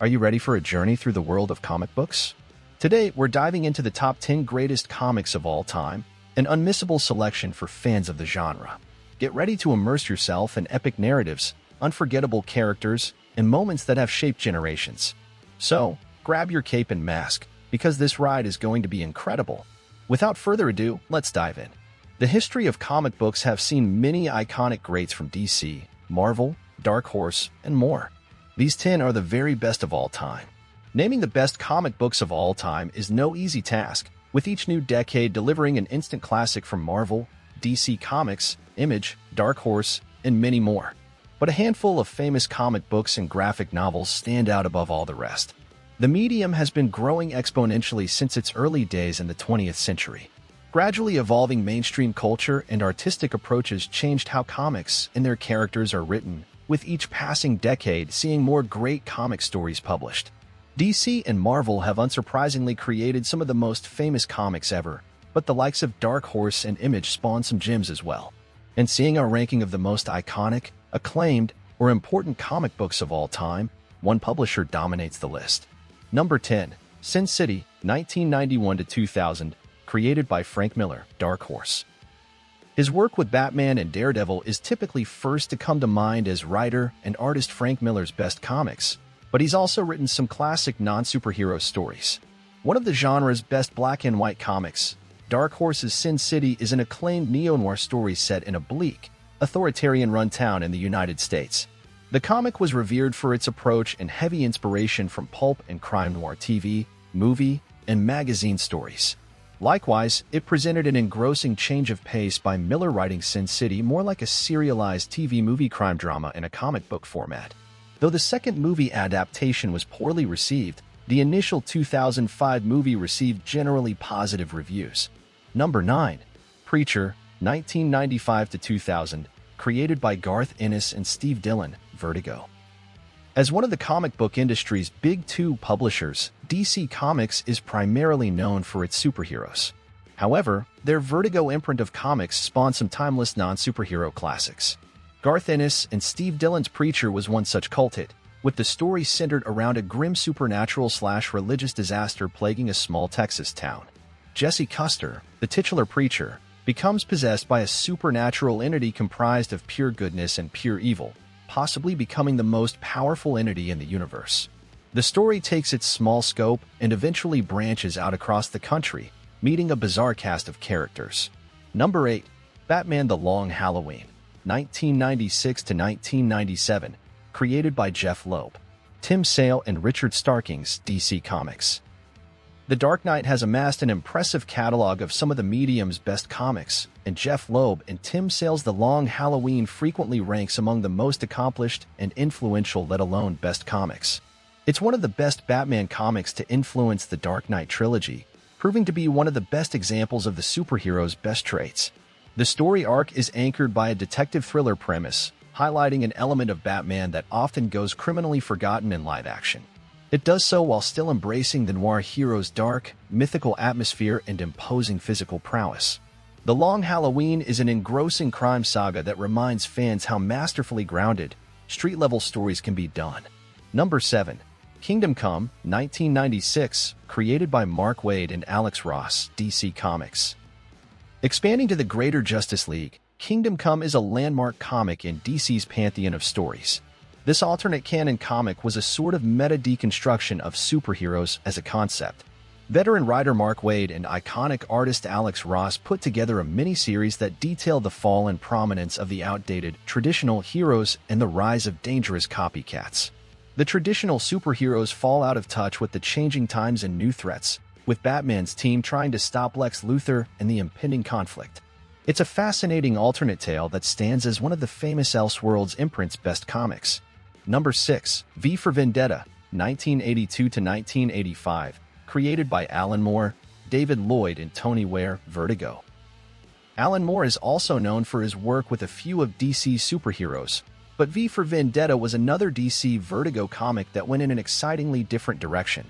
Are you ready for a journey through the world of comic books? Today, we're diving into the top 10 greatest comics of all time, an unmissable selection for fans of the genre. Get ready to immerse yourself in epic narratives, unforgettable characters, and moments that have shaped generations. So, grab your cape and mask, because this ride is going to be incredible. Without further ado, let's dive in. The history of comic books have seen many iconic greats from DC, Marvel, Dark Horse, and more. These 10 are the very best of all time. Naming the best comic books of all time is no easy task, with each new decade delivering an instant classic from Marvel, DC Comics, Image, Dark Horse, and many more. But a handful of famous comic books and graphic novels stand out above all the rest. The medium has been growing exponentially since its early days in the 20th century. Gradually evolving mainstream culture and artistic approaches changed how comics and their characters are written, with each passing decade seeing more great comic stories published. DC and Marvel have unsurprisingly created some of the most famous comics ever, but the likes of Dark Horse and Image spawned some gems as well. And seeing our ranking of the most iconic, acclaimed, or important comic books of all time, one publisher dominates the list. Number 10. Sin City, 1991 to 2000, created by Frank Miller, Dark Horse. His work with Batman and Daredevil is typically first to come to mind as writer and artist Frank Miller's best comics, but he's also written some classic non-superhero stories. One of the genre's best black and white comics, Dark Horse's Sin City is an acclaimed neo-noir story set in a bleak, authoritarian-run town in the United States. The comic was revered for its approach and heavy inspiration from pulp and crime noir TV, movie, and magazine stories. Likewise, it presented an engrossing change of pace by Miller writing Sin City more like a serialized TV movie crime drama in a comic book format. Though the second movie adaptation was poorly received, the initial 2005 movie received generally positive reviews. Number 9. Preacher, 1995 to 2000, created by Garth Ennis and Steve Dillon, Vertigo. As one of the comic book industry's big two publishers, DC Comics is primarily known for its superheroes. However, their Vertigo imprint of comics spawned some timeless non-superhero classics. Garth Ennis and Steve Dillon's Preacher was one such cult hit, with the story centered around a grim supernatural/religious disaster plaguing a small Texas town. Jesse Custer, the titular preacher, becomes possessed by a supernatural entity comprised of pure goodness and pure evil, possibly becoming the most powerful entity in the universe. The story takes its small scope and eventually branches out across the country, meeting a bizarre cast of characters. Number 8. Batman The Long Halloween, 1996 to 1997, created by Jeff Loeb, Tim Sale, and Richard Starkings, DC Comics. The Dark Knight has amassed an impressive catalog of some of the medium's best comics, and Jeff Loeb and Tim Sale's The Long Halloween frequently ranks among the most accomplished and influential, let alone best comics. It's one of the best Batman comics to influence the Dark Knight trilogy, proving to be one of the best examples of the superhero's best traits. The story arc is anchored by a detective thriller premise, highlighting an element of Batman that often goes criminally forgotten in live action. It does so while still embracing the noir hero's dark, mythical atmosphere and imposing physical prowess. The Long Halloween is an engrossing crime saga that reminds fans how masterfully grounded, street-level stories can be done. Number 7. Kingdom Come, 1996, created by Mark Waid and Alex Ross, DC Comics. Expanding to the greater Justice League, Kingdom Come is a landmark comic in DC's pantheon of stories. This alternate canon comic was a sort of meta-deconstruction of superheroes as a concept. Veteran writer Mark Waid and iconic artist Alex Ross put together a mini-series that detailed the fall and prominence of the outdated, traditional heroes and the rise of dangerous copycats. The traditional superheroes fall out of touch with the changing times and new threats, with Batman's team trying to stop Lex Luthor and the impending conflict. It's a fascinating alternate tale that stands as one of the famous Elseworlds imprint's best comics. Number 6. V for Vendetta, 1982 to 1985, created by Alan Moore, David Lloyd, and Tony Ware, Vertigo. Alan Moore is also known for his work with a few of DC's superheroes, but V for Vendetta was another DC Vertigo comic that went in an excitingly different direction.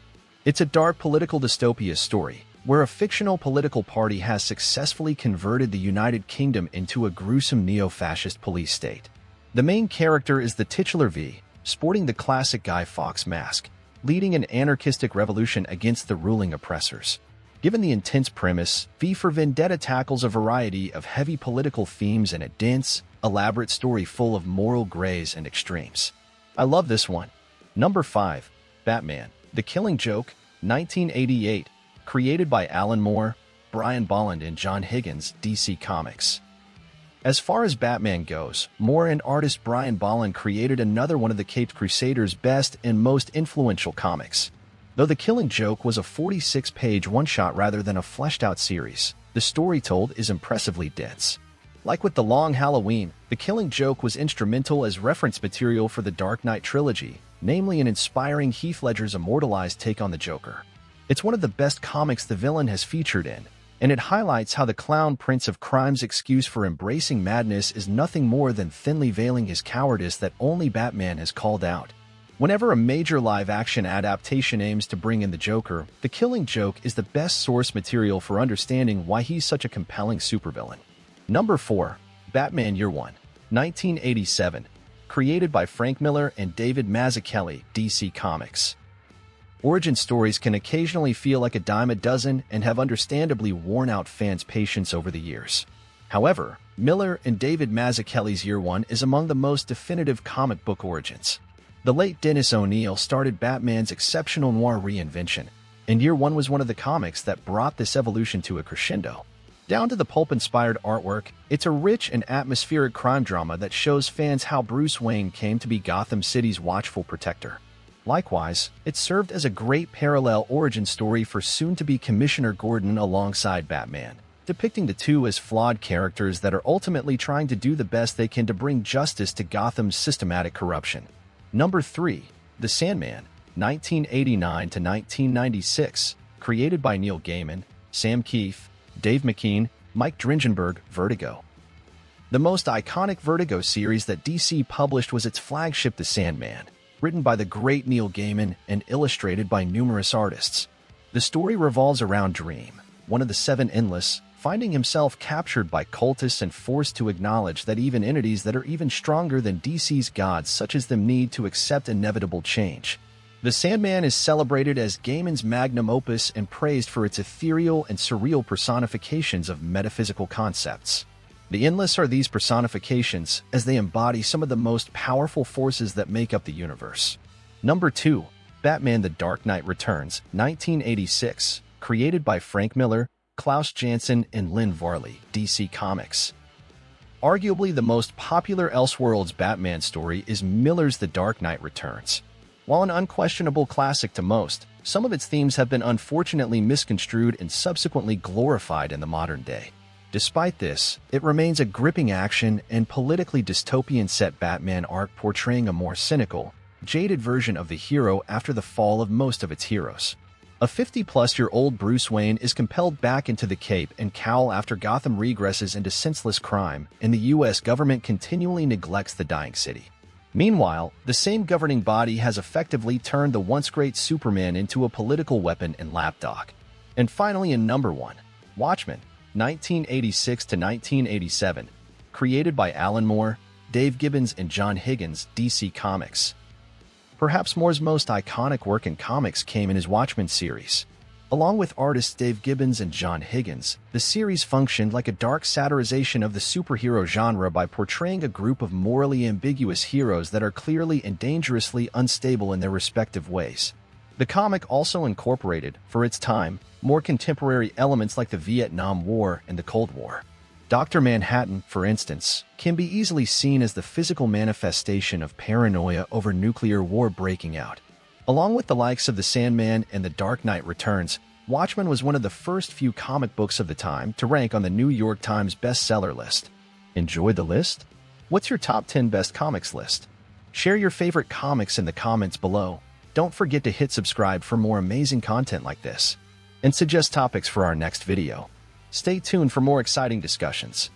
It's a dark political dystopia story, where a fictional political party has successfully converted the United Kingdom into a gruesome neo-fascist police state. The main character is the titular V, sporting the classic Guy Fawkes mask. leading an anarchistic revolution against the ruling oppressors. Given the intense premise, V for Vendetta tackles a variety of heavy political themes in a dense, elaborate story full of moral grays and extremes. I love this one. Number 5. Batman: The Killing Joke, 1988, created by Alan Moore, Brian Bolland, and John Higgins, DC Comics. As far as Batman goes, Moore and artist Brian Bolland created another one of the Caped Crusaders' best and most influential comics. Though The Killing Joke was a 46-page one-shot rather than a fleshed-out series, the story told is impressively dense. Like with The Long Halloween, The Killing Joke was instrumental as reference material for the Dark Knight trilogy, namely an inspiring Heath Ledger's immortalized take on the Joker. It's one of the best comics the villain has featured in, and it highlights how the clown Prince of Crime's excuse for embracing madness is nothing more than thinly veiling his cowardice that only Batman has called out. Whenever a major live-action adaptation aims to bring in the Joker, The Killing Joke is the best source material for understanding why he's such a compelling supervillain. Number 4. Batman Year One, 1987, created by Frank Miller and David Mazzucchelli, DC Comics. Origin stories can occasionally feel like a dime a dozen and have understandably worn out fans' patience over the years. However, Miller and David Mazzucchelli's Year One is among the most definitive comic book origins. The late Dennis O'Neil started Batman's exceptional noir reinvention, and Year One was one of the comics that brought this evolution to a crescendo. Down to the pulp-inspired artwork, it's a rich and atmospheric crime drama that shows fans how Bruce Wayne came to be Gotham City's watchful protector. Likewise, it served as a great parallel origin story for soon-to-be Commissioner Gordon alongside Batman, depicting the two as flawed characters that are ultimately trying to do the best they can to bring justice to Gotham's systematic corruption. Number 3. The Sandman, 1989 to 1996, created by Neil Gaiman, Sam Keefe, Dave McKean, Mike Dringenberg, Vertigo. The most iconic Vertigo series that DC published was its flagship The Sandman, written by the great Neil Gaiman and illustrated by numerous artists. The story revolves around Dream, one of the Seven Endless, finding himself captured by cultists and forced to acknowledge that even entities that are even stronger than DC's gods such as them need to accept inevitable change. The Sandman is celebrated as Gaiman's magnum opus and praised for its ethereal and surreal personifications of metaphysical concepts. The Endless are these personifications, as they embody some of the most powerful forces that make up the universe. Number 2. Batman: The Dark Knight Returns, 1986, created by Frank Miller, Klaus Janson, and Lynn Varley, DC Comics. Arguably the most popular Elseworlds Batman story is Miller's The Dark Knight Returns. While an unquestionable classic to most, some of its themes have been unfortunately misconstrued and subsequently glorified in the modern day. Despite this, it remains a gripping action and politically dystopian set Batman arc portraying a more cynical, jaded version of the hero after the fall of most of its heroes. A 50-plus-year-old Bruce Wayne is compelled back into the cape and cowl after Gotham regresses into senseless crime, and the U.S. government continually neglects the dying city. Meanwhile, the same governing body has effectively turned the once-great Superman into a political weapon and lapdog. And finally, in number 1, Watchmen, 1986 to 1987, created by Alan Moore, Dave Gibbons, and John Higgins, DC Comics. Perhaps Moore's most iconic work in comics came in his Watchmen series. Along with artists Dave Gibbons and John Higgins, the series functioned like a dark satirization of the superhero genre by portraying a group of morally ambiguous heroes that are clearly and dangerously unstable in their respective ways. The comic also incorporated, for its time, more contemporary elements like the Vietnam War and the Cold War. Dr. Manhattan, for instance, can be easily seen as the physical manifestation of paranoia over nuclear war breaking out. Along with the likes of The Sandman and The Dark Knight Returns, Watchmen was one of the first few comic books of the time to rank on the New York Times bestseller list. Enjoy the list? What's your top 10 best comics list? Share your favorite comics in the comments below. Don't forget to hit subscribe for more amazing content like this, and suggest topics for our next video. Stay tuned for more exciting discussions.